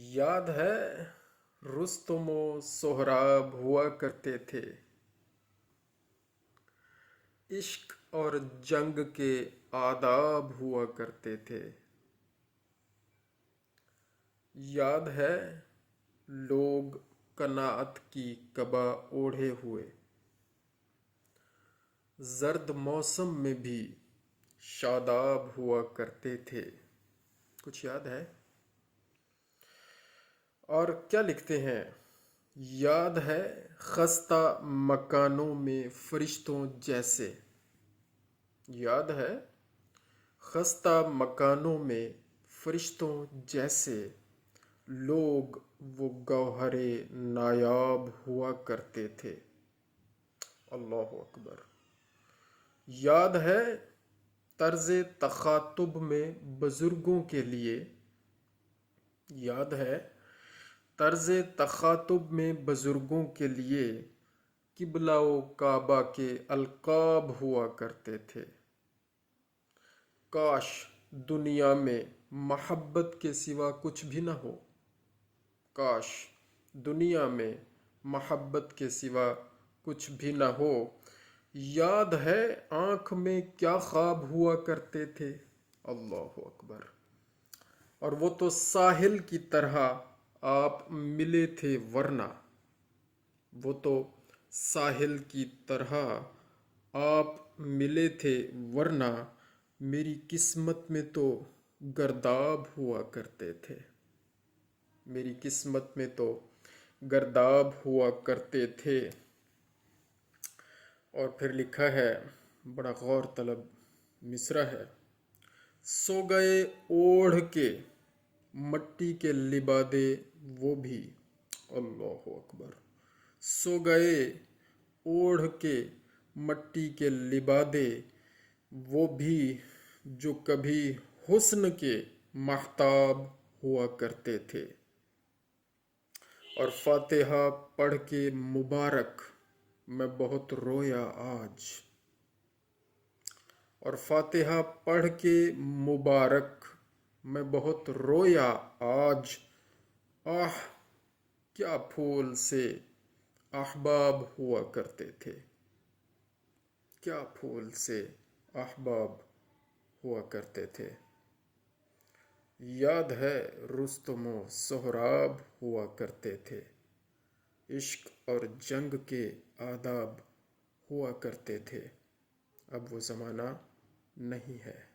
یاد ہے رستم و سہراب ہوا کرتے تھے، عشق اور جنگ کے آداب ہوا کرتے تھے۔ یاد ہے لوگ قناعت کی قبا اوڑھے ہوئے، زرد موسم میں بھی شاداب ہوا کرتے تھے۔ کچھ یاد ہے؟ اور کیا لکھتے ہیں؟ یاد ہے خستہ مکانوں میں فرشتوں جیسے۔ یاد ہے خستہ مکانوں میں فرشتوں جیسے لوگ وہ گوہر نایاب ہوا کرتے تھے۔ اللہ اکبر۔ یاد ہے طرز تخاطب میں بزرگوں کے لیے۔ یاد ہے طرز تخاطب میں بزرگوں کے لیے قبلہ و کعبہ کے القاب ہوا کرتے تھے۔ کاش دنیا میں محبت کے سوا کچھ بھی نہ ہو۔ کاش دنیا میں محبت کے سوا کچھ بھی نہ ہو۔ یاد ہے آنکھ میں کیا خواب ہوا کرتے تھے۔ اللہ اکبر۔ اور وہ تو ساحل کی طرح آپ ملے تھے ورنہ۔ وہ تو ساحل کی طرح آپ ملے تھے ورنہ میری قسمت میں تو گرداب ہوا کرتے تھے۔ میری قسمت میں تو گرداب ہوا کرتے تھے۔ اور پھر لکھا ہے، بڑا غور طلب مصرع ہے۔ سو گئے اوڑھ کے مٹی کے لبادے وہ بھی۔ اللہ اکبر۔ سو گئے اوڑھ کے مٹی کے لبادے وہ بھی جو کبھی حسن کے ماہتاب ہوا کرتے تھے۔ اور فاتحہ پڑھ کے مبارک میں بہت رویا آج۔ اور فاتحہ پڑھ کے مبارک میں بہت رویا آج۔ آہ کیا پھول سے احباب ہوا کرتے تھے۔ کیا پھول سے احباب ہوا کرتے تھے۔ یاد ہے رستم و سہراب ہوا کرتے تھے، عشق اور جنگ کے آداب ہوا کرتے تھے۔ اب وہ زمانہ نہیں ہے۔